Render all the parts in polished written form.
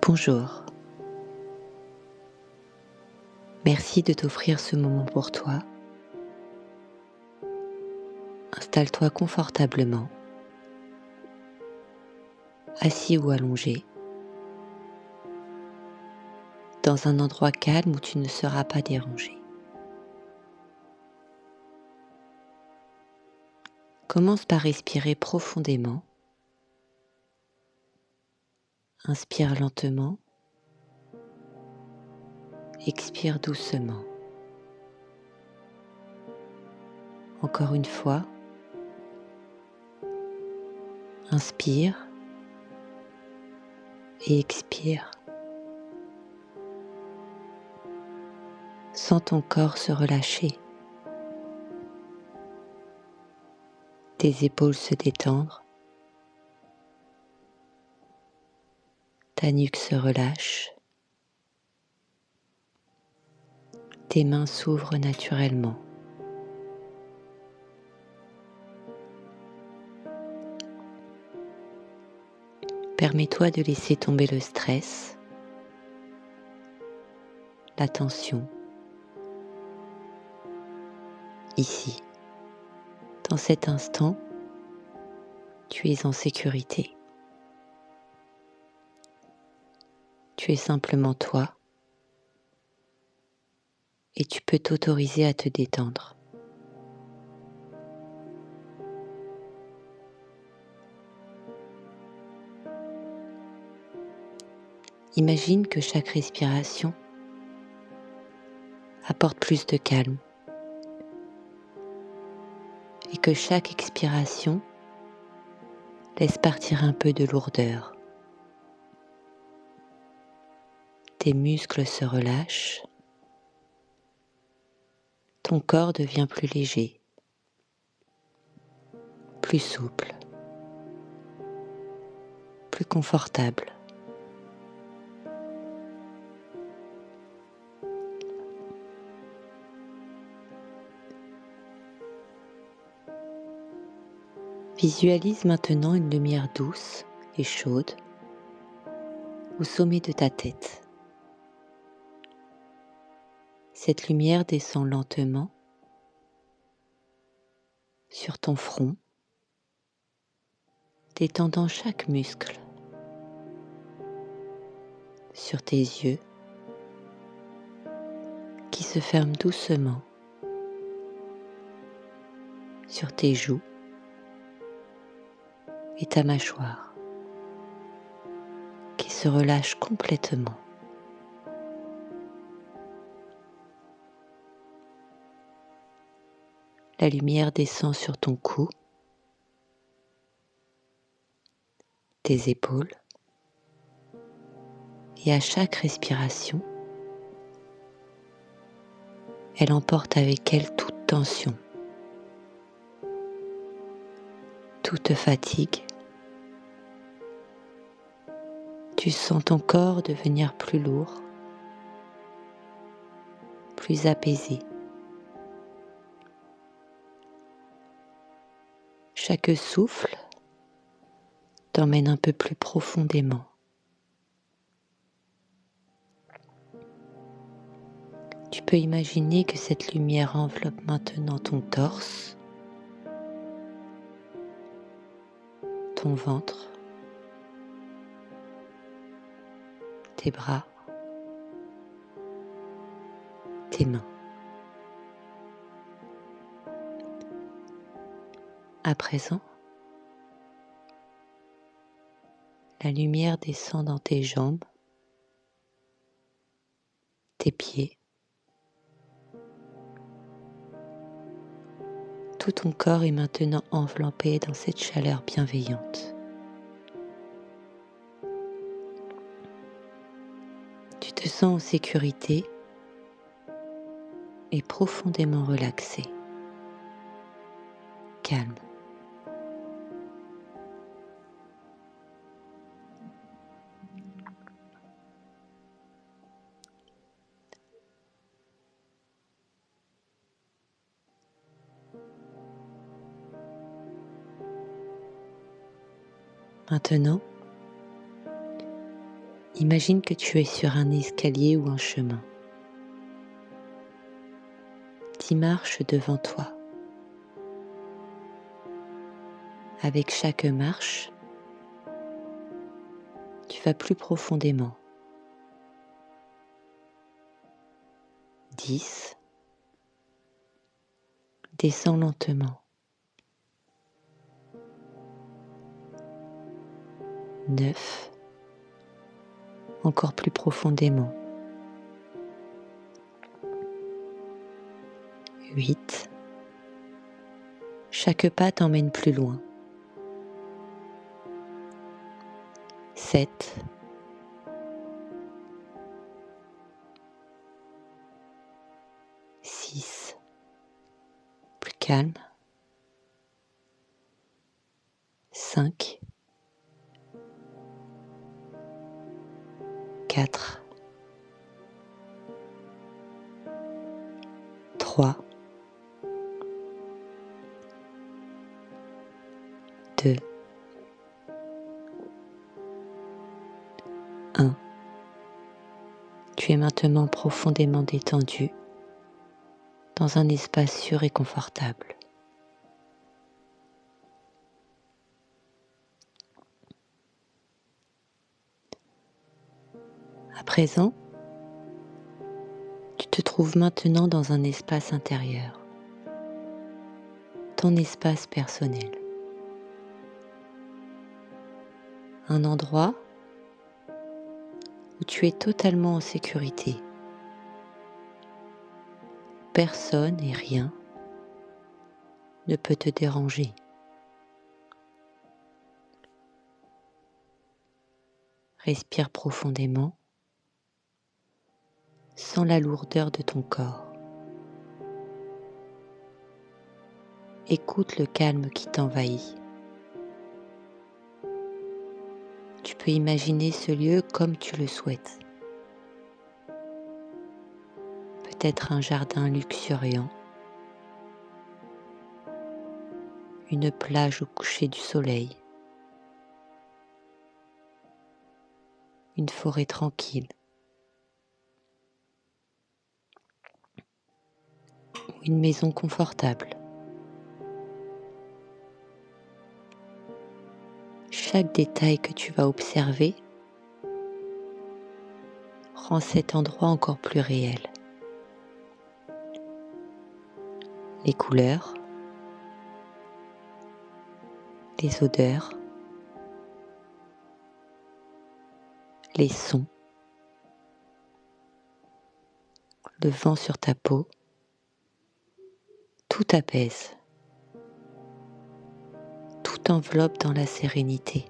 Bonjour. Merci de t'offrir ce moment pour toi. Installe-toi confortablement, assis ou allongé, dans un endroit calme où tu ne seras pas dérangé. Commence par respirer profondément. Inspire lentement, expire doucement. Encore une fois, inspire et expire. Sens ton corps se relâcher, tes épaules se détendre, ta nuque se relâche, tes mains s'ouvrent naturellement. Permets-toi de laisser tomber le stress, la tension. Ici, dans cet instant, tu es en sécurité. Tu es simplement toi et tu peux t'autoriser à te détendre. Imagine que chaque respiration apporte plus de calme et que chaque expiration laisse partir un peu de lourdeur. Tes muscles se relâchent, ton corps devient plus léger, plus souple, plus confortable. Visualise maintenant une lumière douce et chaude au sommet de ta tête. Cette lumière descend lentement sur ton front, détendant chaque muscle, sur tes yeux qui se ferment doucement, sur tes joues et ta mâchoire qui se relâche complètement. La lumière descend sur ton cou, tes épaules, et à chaque respiration, elle emporte avec elle toute tension, toute fatigue. Tu sens ton corps devenir plus lourd, plus apaisé. Chaque souffle t'emmène un peu plus profondément. Tu peux imaginer que cette lumière enveloppe maintenant ton torse, ton ventre, tes bras, tes mains. À présent, la lumière descend dans tes jambes, tes pieds. Tout ton corps est maintenant enveloppé dans cette chaleur bienveillante. Tu te sens en sécurité et profondément relaxé, calme. Maintenant, Imagine que tu es sur un escalier ou un chemin. 10 marches devant toi. Avec chaque marche, tu vas plus profondément. 10. Descends lentement. 9. Encore plus profondément. 8. Chaque pas t'emmène plus loin. 7. 6. Plus calme. 5. 4. 3. 2. 1. Tu es maintenant profondément détendu dans un espace sûr et confortable. À présent, tu te trouves maintenant dans un espace intérieur, ton espace personnel. Un endroit où tu es totalement en sécurité. Personne et rien ne peut te déranger. Respire profondément, sans la lourdeur de ton corps. Écoute le calme qui t'envahit. Tu peux imaginer ce lieu comme tu le souhaites. Peut-être un jardin luxuriant, une plage au coucher du soleil, une forêt tranquille, ou une maison confortable. Chaque détail que tu vas observer rend cet endroit encore plus réel. Les couleurs, les odeurs, les sons, le vent sur ta peau, tout apaise, tout enveloppe dans la sérénité.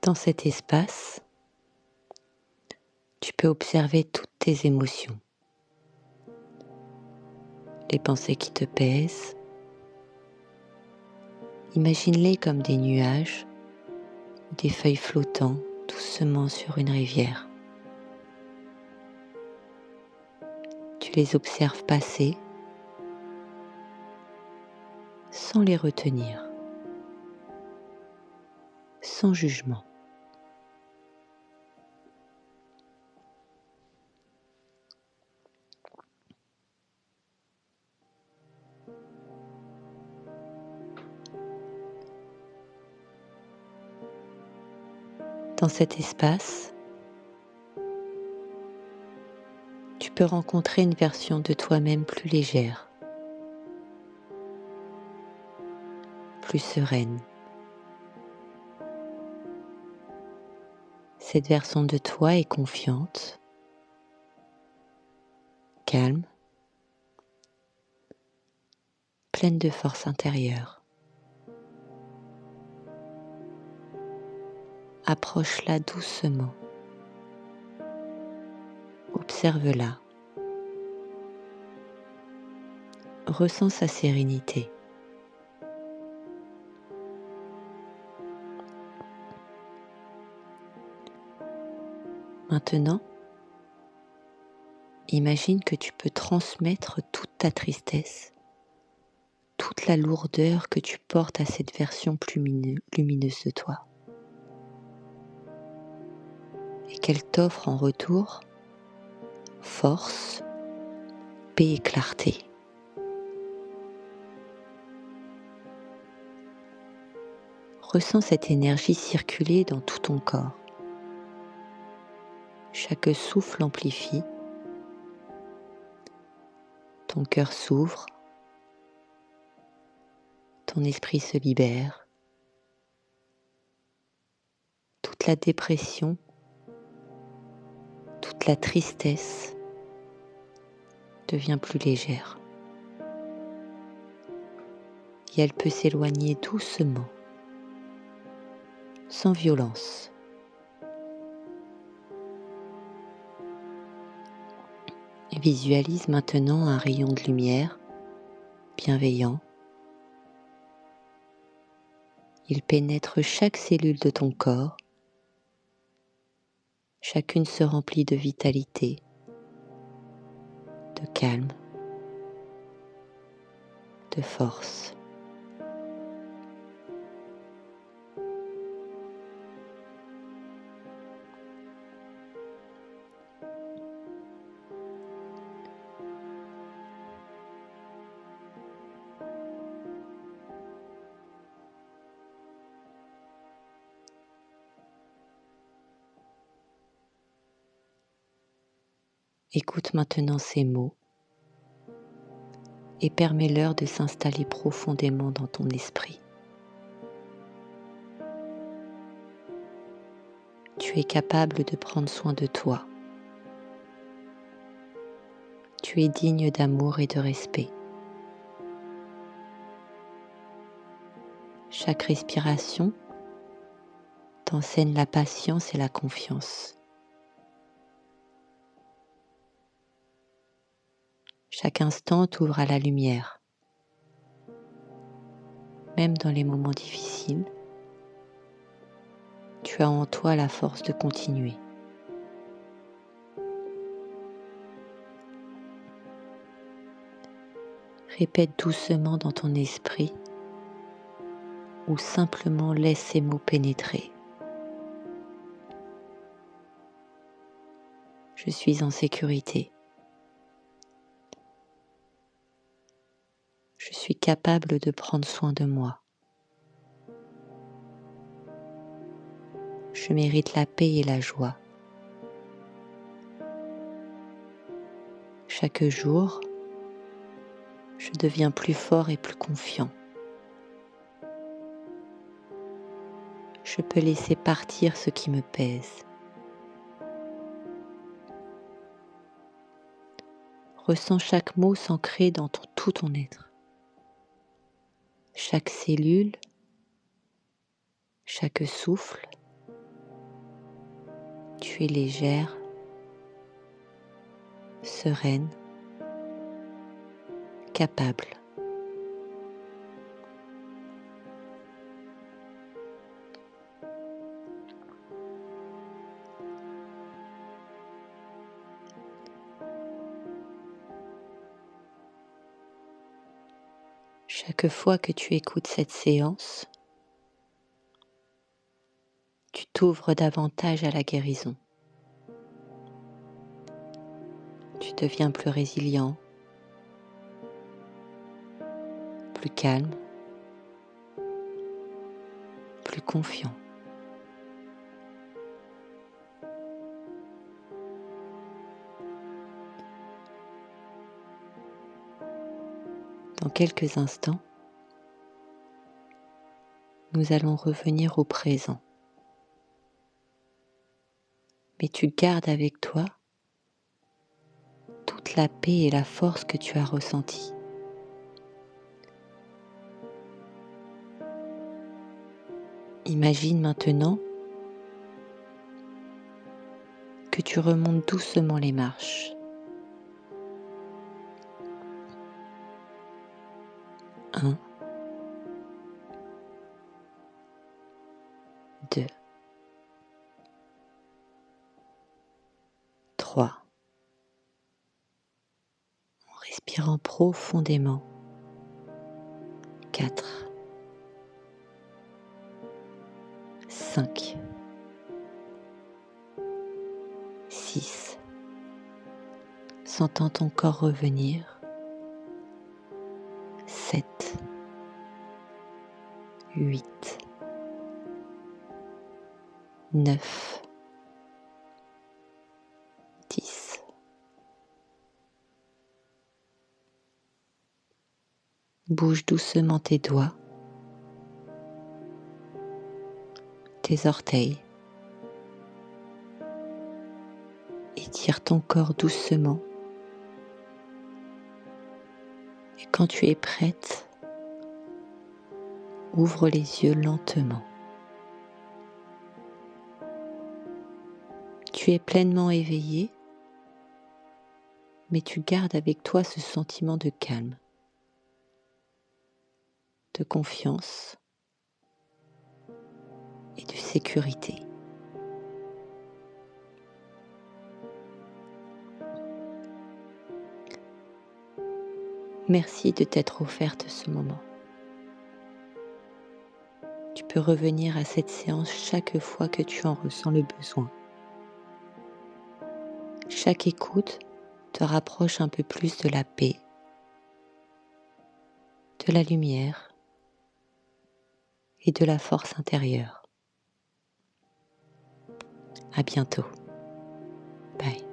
Dans cet espace, tu peux observer toutes tes émotions, les pensées qui te pèsent. Imagine-les comme des nuages ou des feuilles flottant doucement sur une rivière. Tu les observes passer sans les retenir, sans jugement. Dans cet espace, tu peux rencontrer une version de toi-même plus légère, plus sereine. Cette version de toi est confiante, calme, pleine de force intérieure. Approche-la doucement. Observe-la. Ressens sa sérénité. Maintenant, imagine que tu peux transmettre toute ta tristesse, toute la lourdeur que tu portes à cette version plus lumineuse de toi. Et qu'elle t'offre en retour force, paix et clarté. Ressens cette énergie circuler dans tout ton corps. Chaque souffle amplifie, ton cœur s'ouvre, ton esprit se libère, toute la dépression, toute la tristesse devient plus légère. Et elle peut s'éloigner doucement, sans violence. Visualise maintenant un rayon de lumière bienveillant. Il pénètre chaque cellule de ton corps. Chacune se remplit de vitalité, de calme, de force. Écoute maintenant ces mots et permets-leur de s'installer profondément dans ton esprit. Tu es capable de prendre soin de toi. Tu es digne d'amour et de respect. Chaque respiration t'enseigne la patience et la confiance. Chaque instant t'ouvre à la lumière. Même dans les moments difficiles, tu as en toi la force de continuer. Répète doucement dans ton esprit ou simplement laisse ces mots pénétrer. Je suis en sécurité. Je suis capable de prendre soin de moi. Je mérite la paix et la joie. Chaque jour, je deviens plus fort et plus confiant. Je peux laisser partir ce qui me pèse. Ressens chaque mot s'ancrer dans tout ton être. Chaque cellule, chaque souffle, tu es légère, sereine, capable. Chaque fois que tu écoutes cette séance, tu t'ouvres davantage à la guérison. Tu deviens plus résilient, plus calme, plus confiant. Dans quelques instants, nous allons revenir au présent. Mais tu gardes avec toi toute la paix et la force que tu as ressentie. Imagine maintenant que tu remontes doucement les marches. 1, 2, 3, en respirant profondément. 4, 5, 6, sentant ton corps revenir. 7, 8, 9, 10. Bouge doucement tes doigts, tes orteils. Étire ton corps doucement. Et quand tu es prête, ouvre les yeux lentement. Tu es pleinement éveillé, mais tu gardes avec toi ce sentiment de calme, de confiance et de sécurité. Merci de t'être offerte ce moment. Tu peux revenir à cette séance chaque fois que tu en ressens le besoin. Chaque écoute te rapproche un peu plus de la paix, de la lumière et de la force intérieure. À bientôt. Bye.